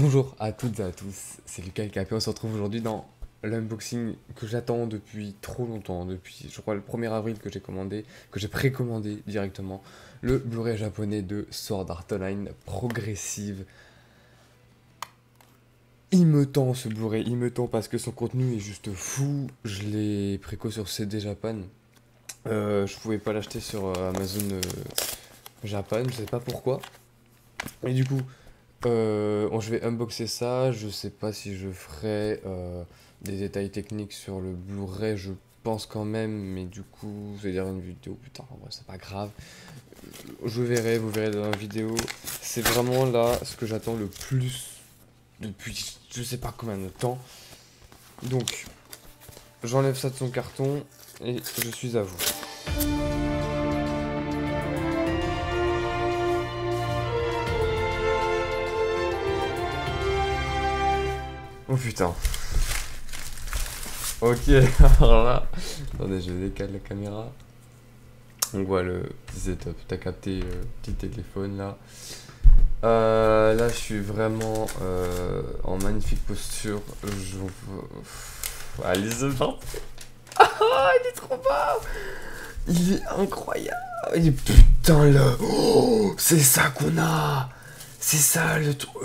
Bonjour à toutes et à tous, c'est Lucas LKP, on se retrouve aujourd'hui dans l'unboxing que j'attends depuis trop longtemps, depuis je crois le 1er avril que j'ai commandé, que j'ai précommandé directement, le Blu-ray japonais de Sword Art Online Progressive. Il me tend ce Blu-ray, il me tend parce que son contenu est juste fou, je l'ai préco sur CD Japan, je pouvais pas l'acheter sur Amazon Japan, je sais pas pourquoi, et du coup... je vais unboxer ça, je sais pas si je ferai des détails techniques sur le Blu-ray, je pense quand même, mais du coup, je vais dire une vidéo plus tard, en vrai, c'est pas grave. Je verrai, vous verrez dans la vidéo. C'est vraiment là ce que j'attends le plus depuis je sais pas combien de temps. Donc, j'enlève ça de son carton et je suis à vous. Oh putain. Ok, alors là, attendez, je décale la caméra. On voit le petit setup, t'as capté le petit téléphone là. Là, je suis vraiment en magnifique posture. Allez, c'est parti. Ah, il est trop beau. Il est incroyable. Putain, là. Oh, c'est ça qu'on a. C'est ça le truc.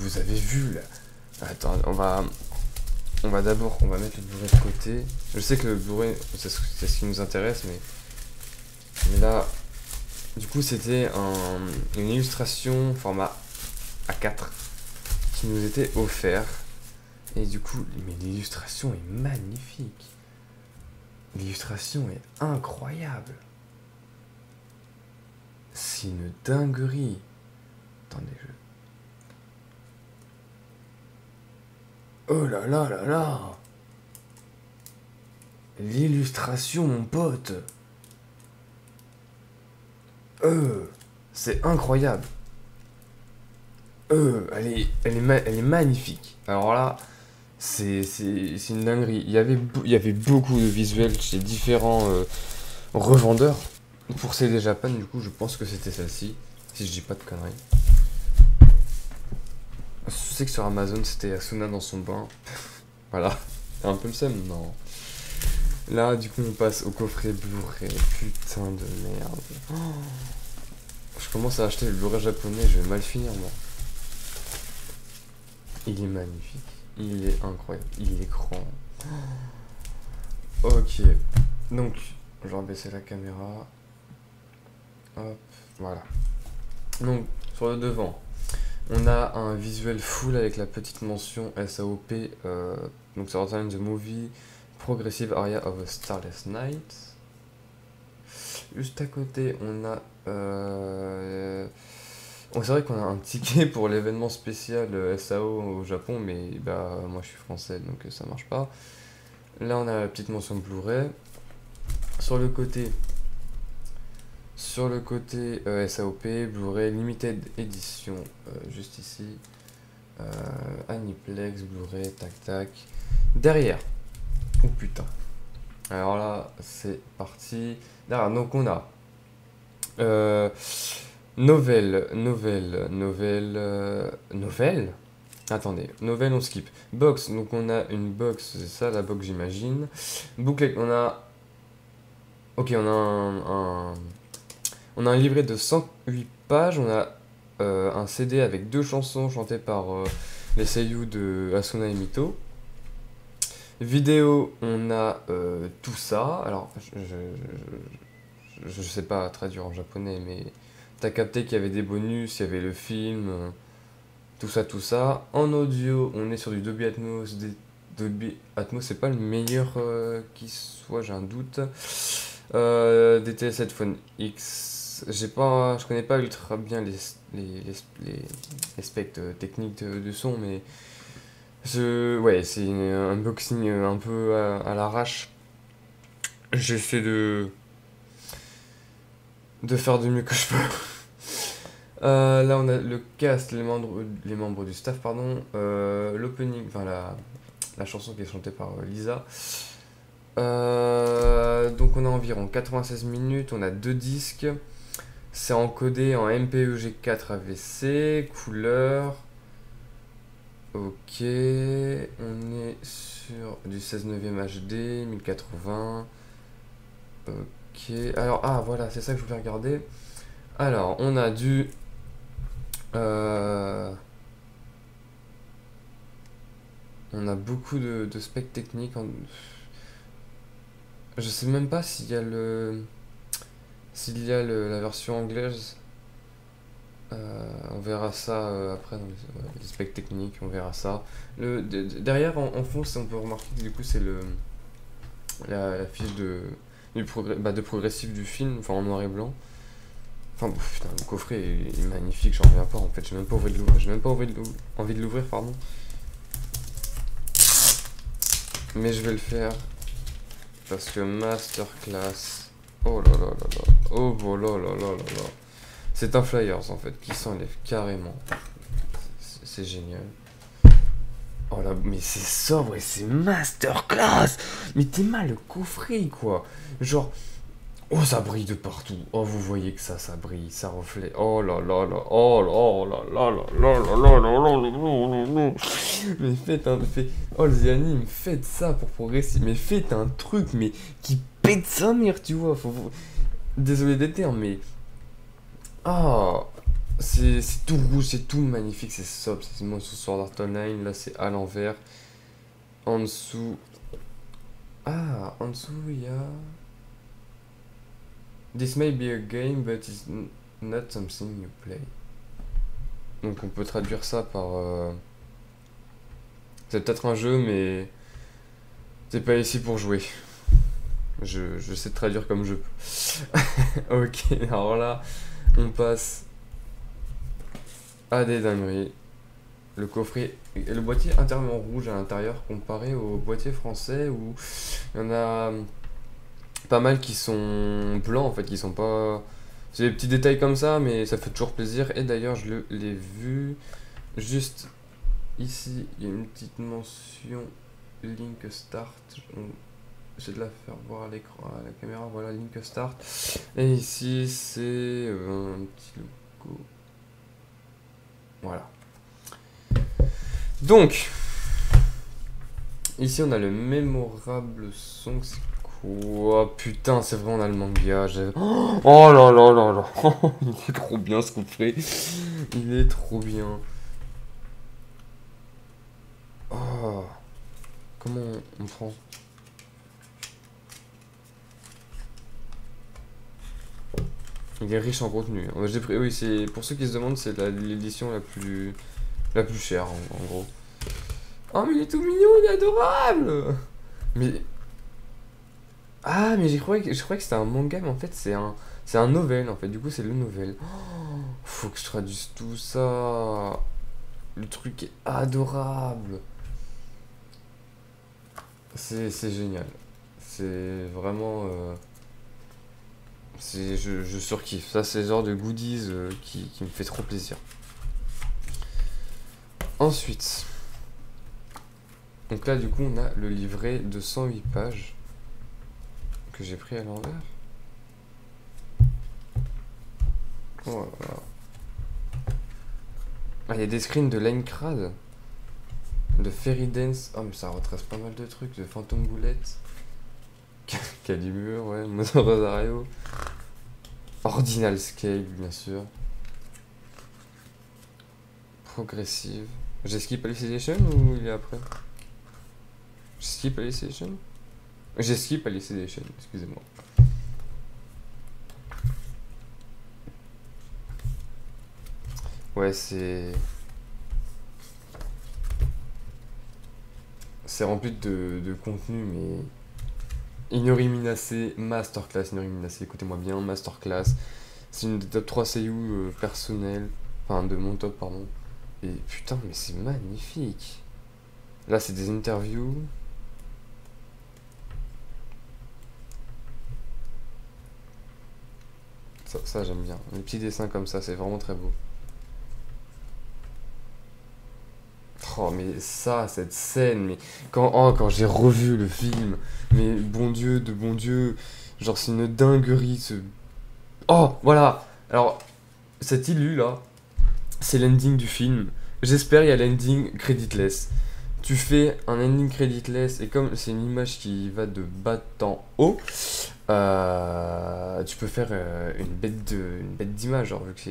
Vous avez vu là. Attends, on va d'abord, on va mettre le Blu-ray de côté. Je sais que le Blu-ray, c'est ce qui nous intéresse, mais là, du coup, c'était une illustration format A4 qui nous était offert. Et du coup, mais l'illustration est magnifique. L'illustration est incroyable. C'est une dinguerie. Attendez, oh là là là là. L'illustration, mon pote. C'est incroyable. Elle est magnifique. Alors là, c'est une dinguerie. Il y avait beaucoup de visuels chez différents revendeurs. Pour CD Japan, du coup, je pense que c'était celle-ci. Si je dis pas de conneries. Je sais que sur Amazon, c'était Asuna dans son bain. Voilà. C'est un peu le seum, non. Là, du coup, on passe au coffret Blu-ray. Putain de merde. Oh. Je commence à acheter le Blu-ray japonais, je vais mal finir, moi. Il est magnifique. Il est incroyable. Il est grand. Ok. Donc, je vais rebaisser la caméra. Hop, voilà. Donc, sur le devant, on a un visuel full avec la petite mention SAOP. Donc, ça représente The Movie Progressive Aria of a Starless Night. Juste à côté, on a... c'est vrai qu'on a un ticket pour l'événement spécial SAO au Japon, mais bah moi je suis français donc ça marche pas. Là on a la petite mention Blu-ray. Sur le côté, SAOP, Blu-ray Limited Edition, juste ici. Aniplex, Blu-ray, tac tac. Derrière, oh putain. Alors là, c'est parti. Derrière, donc on a nouvelle. Attendez, nouvelle, on skip. Box, donc on a une box, c'est ça la box j'imagine. Booklet, on a... Ok, on a un livret de 108 pages, on a un CD avec 2 chansons chantées par les seiyuu de Asuna et Mito. Vidéo, on a tout ça. Alors, je sais pas traduire en japonais, mais t'as capté qu'il y avait des bonus, il y avait le film, tout ça, tout ça. En audio, on est sur du Dolby Atmos. Dolby Atmos, c'est pas le meilleur qui soit, j'ai un doute. DTS Headphone X. Je connais pas ultra bien les specs techniques de son, mais ouais, c'est un unboxing un peu à l'arrache. J'essaie de faire du mieux que je peux. Là, on a le cast, les membres du staff, pardon. L'opening, enfin la chanson qui est chantée par Lisa. Donc, on a environ 96 minutes, on a 2 disques. C'est encodé en MPEG 4 AVC, couleur. Ok, on est sur du 16 neuvième HD, 1080. Ok, alors, ah voilà, c'est ça que je voulais regarder. Alors, on a du... on a beaucoup de specs techniques. Je sais même pas s'il y a la version anglaise. On verra ça après dans les specs techniques, on verra ça. Derrière en fond, on peut remarquer que du coup c'est la fiche de progressif du film, enfin en noir et blanc. Enfin putain, le coffret est magnifique, j'en reviens pas en fait, j'ai même pas envie de l'ouvrir, envie de l'ouvrir, pardon. Mais je vais le faire parce que masterclass. Oh là là là là. Oh là là là là là. C'est un flyers en fait qui s'enlève carrément. C'est génial. Oh là, mais c'est sobre et c'est masterclass. Mais t'es mal le coffret quoi. Genre, oh ça brille de partout. Oh vous voyez que ça brille, ça reflète. Oh là là là. Oh là là là là là là là là là là. Mais oh les animes, faites ça pour progresser. Mais faites un truc mais qui pète sa mère, tu vois. Désolé des termes mais ah, c'est tout rouge, c'est tout magnifique, c'est sobre, c'est mon sous Sword Art Online, là c'est à l'envers. En dessous. Ah, en dessous il y a. This may be a game, but it's not something you play. Donc on peut traduire ça par. C'est peut-être un jeu, mais. T'es pas ici pour jouer. Je sais traduire comme je peux. Ok, alors là, on passe à des dingueries. Le coffret, le boîtier entièrement rouge à l'intérieur comparé au boîtier français où il y en a pas mal qui sont blancs en fait, qui sont pas... C'est des petits détails comme ça mais ça fait toujours plaisir et d'ailleurs je l'ai vu juste ici, il y a une petite mention Link Start. J'essaie de la faire voir à l'écran, à la caméra, voilà Link Start. Et ici c'est un petit logo. Voilà. Donc, ici on a le mémorable son. C'est quoi? Putain, c'est vrai, on a le manga. Oh là là là là. Il est trop bien ce qu'on fait. Il est trop bien. Oh. Comment on prend? Il est riche en contenu. J'ai pris, oui, c'est pour ceux qui se demandent, c'est l'édition la plus chère en gros. Oh mais il est tout mignon, il est adorable. Mais ah mais je croyais que c'était un manga mais en fait c'est un novel en fait. Du coup c'est le novel. Oh, faut que je traduise tout ça. Le truc est adorable. C'est génial. C'est vraiment je surkiffe. Ça c'est le genre de goodies qui me fait trop plaisir. Ensuite, donc là du coup on a le livret de 108 pages que j'ai pris à l'envers. Oh là là. Ah, il y a des screens de Linecrad, de Fairy Dance. Oh mais ça retrace pas mal de trucs, de Phantom Boulette, Calibur, ouais, Motor Rosario, Ordinal Scale bien sûr, Progressive. J'ai skip Alicization ou il est après? J'ai skip Alicization? J'ai skip Alicization, excusez-moi. Ouais, c'est rempli de contenu, mais Inori Minase, Masterclass, Inori Minase, écoutez-moi bien, Masterclass. C'est une des top 3 seiyuu personnels, enfin de mon top, pardon. Et putain, mais c'est magnifique. Là, c'est des interviews. Ça j'aime bien. Les petits dessins comme ça, c'est vraiment très beau. Oh, mais ça, cette scène, mais quand j'ai revu le film, mais bon Dieu de bon Dieu, genre c'est une dinguerie ce. Oh, voilà! Alors, cet illu là, c'est l'ending du film. J'espère il y a l'ending creditless. Tu fais un ending creditless et comme c'est une image qui va de bas en haut, tu peux faire une bête d'image, genre vu que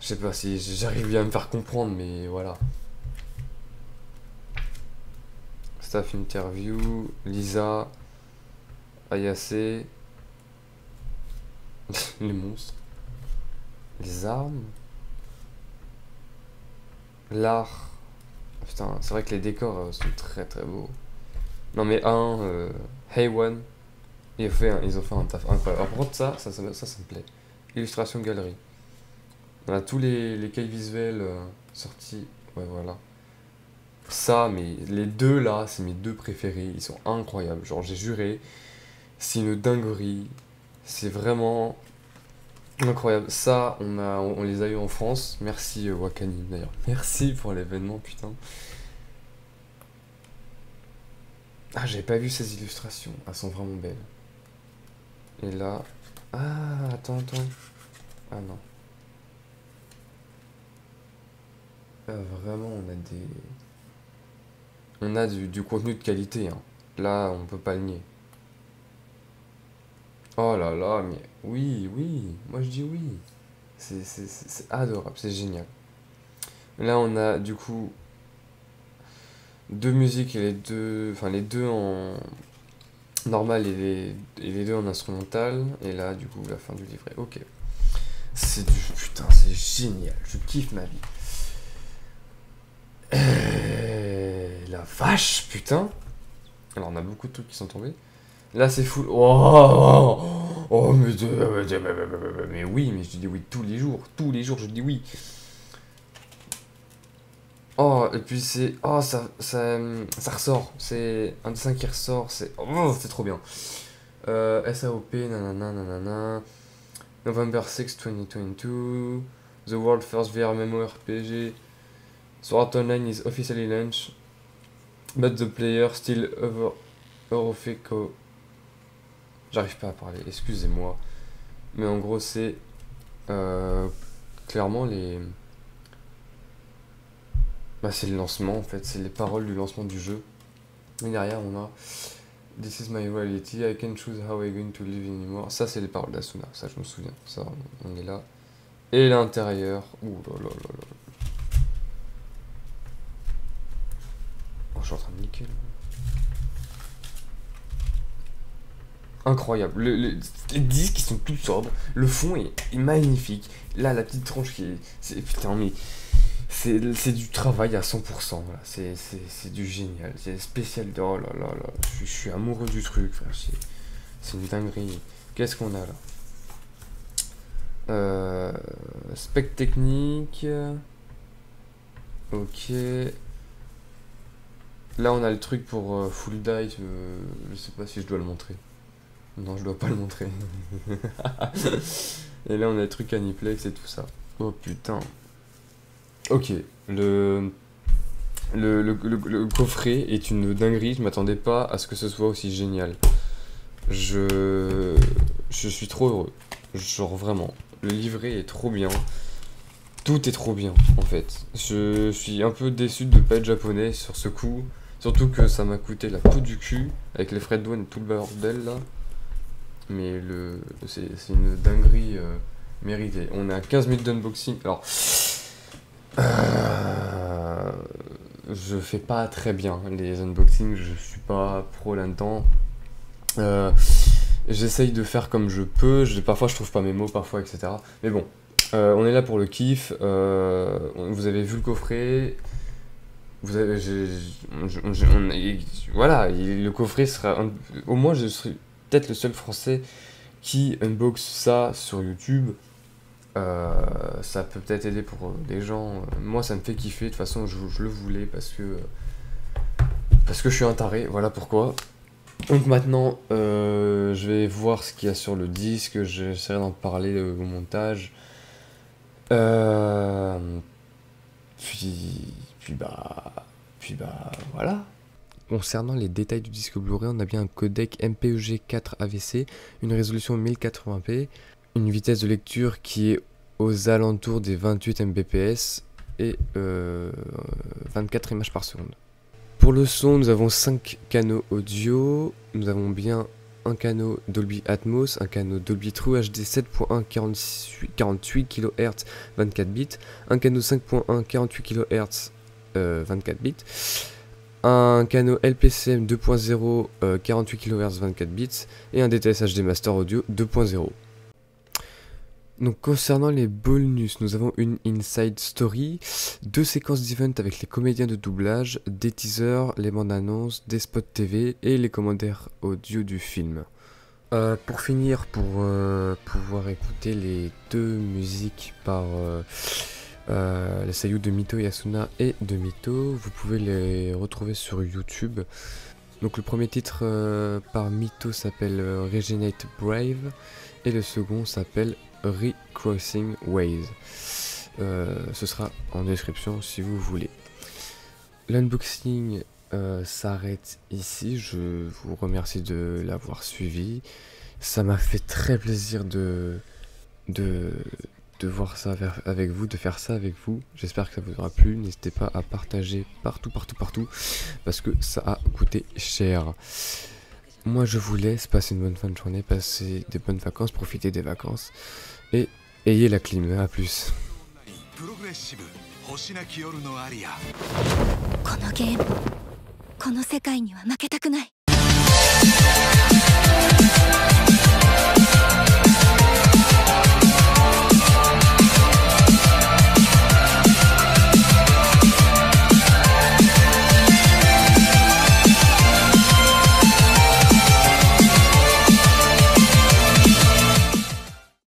je sais pas si j'arrive bien à me faire comprendre, mais voilà. Staff interview, Lisa, Ayase, les monstres, les armes, l'art. Putain, c'est vrai que les décors sont très très beaux. Non mais Hey One, ils ont fait un taf incroyable. Alors, par contre ça me plaît. Illustration galerie. On a tous les cahiers visuels sortis. Ouais voilà. Ça, mais les deux là, c'est mes deux préférés. Ils sont incroyables. Genre j'ai juré, c'est une dinguerie. C'est vraiment incroyable. Ça, on les a eu en France. Merci Wakani d'ailleurs. Merci pour l'événement, putain. Ah, j'avais pas vu ces illustrations. Elles sont vraiment belles. Et là. Ah, attends. Ah non. Là, vraiment, on a du contenu de qualité, hein. Là, on peut pas le nier. Oh là là, mais oui. Moi, je dis oui. C'est adorable, c'est génial. Là, on a du coup deux musiques et les deux en normal et les deux en instrumental. Et là, du coup, la fin du livret. Ok. Putain, c'est génial. Je kiffe ma vie. La vache, putain. Alors, on a beaucoup de trucs qui sont tombés. Là, c'est full. Oh, mais oui, mais je dis oui tous les jours. Tous les jours, je dis oui. Oh, et puis c'est. Oh, ça ressort. C'est un dessin qui ressort. C'est trop bien. SAOP, nanana. November 6, 2022. The world first VR MMORPG. Sword Art Online is officially launched. But the player still horrifico. J'arrive pas à parler, excusez-moi. Mais en gros, c'est clairement les. Bah, c'est le lancement en fait, c'est les paroles du lancement du jeu. Et derrière, on a This is my reality, I can choose how I'm going to live anymore. Ça, c'est les paroles d'Asuna, ça, je me souviens. Ça, on est là. Et l'intérieur. Ouh là là là là. Oh, je suis en train de niquer là. Incroyable. Les disques, ils sont tout sobres. Le fond est magnifique. Là, la petite tranche qui est. Putain, mais. C'est du travail à 100%. Voilà. C'est du génial. C'est spécial. Oh là là là. Je suis amoureux du truc. C'est une dinguerie. Qu'est-ce qu'on a là spec technique. Ok. Là, on a le truc pour full die. Je sais pas si je dois le montrer. Non, je dois pas le montrer. Et là, on a le truc Aniplex et tout ça. Oh putain. Ok, le coffret est une dinguerie. Je m'attendais pas à ce que ce soit aussi génial. Je suis trop heureux. Genre vraiment. Le livret est trop bien. Tout est trop bien en fait. Je suis un peu déçu de ne pas être japonais sur ce coup. Surtout que ça m'a coûté la peau du cul avec les frais de douane et tout le bordel là. Mais c'est une dinguerie méritée. On est à 15 minutes d'unboxing. Alors, je fais pas très bien les unboxings. Je suis pas pro là-dedans. J'essaye de faire comme je peux. Parfois, je trouve pas mes mots, parfois, etc. Mais bon, on est là pour le kiff. Vous avez vu le coffret. Vous avez, voilà, le coffret sera. Au moins, je serai peut-être le seul français qui unbox ça sur YouTube. Ça peut peut-être aider pour des gens. Moi, ça me fait kiffer. De toute façon, je le voulais parce que je suis un taré. Voilà pourquoi. Donc maintenant, je vais voir ce qu'il y a sur le disque. J'essaierai d'en parler au montage. Puis voilà. Concernant les détails du disque Blu-ray, on a bien un codec MPEG 4 AVC, une résolution 1080p, une vitesse de lecture qui est aux alentours des 28 Mbps et 24 images par seconde. Pour le son, nous avons 5 canaux audio, nous avons bien un canal Dolby Atmos, un canal Dolby True HD 7.1 48 kHz 24 bits, un canal 5.1 48 kHz 24 bits, un canal LPCM 2.0 48 kHz 24 bits et un DTS HD Master Audio 2.0. Donc concernant les bonus, nous avons une Inside Story, 2 séquences d'event avec les comédiens de doublage, des teasers, les bandes annonces, des spots TV et les commentaires audio du film. Pour finir, pour pouvoir écouter les 2 musiques par les seiyuu de Mito Yasuna et de Mito, vous pouvez les retrouver sur YouTube. Donc le premier titre par Mito s'appelle Regenerate Brave et le second s'appelle Recrossing Ways. Ce sera en description si vous voulez. L'unboxing s'arrête ici. Je vous remercie de l'avoir suivi. Ça m'a fait très plaisir de voir ça avec vous, de faire ça avec vous. J'espère que ça vous aura plu. N'hésitez pas à partager partout parce que ça a coûté cher. Moi je vous laisse, passer une bonne fin de journée, passer des bonnes vacances, profitez des vacances et ayez la clim, à plus. このゲーム、この世界には負けたくない。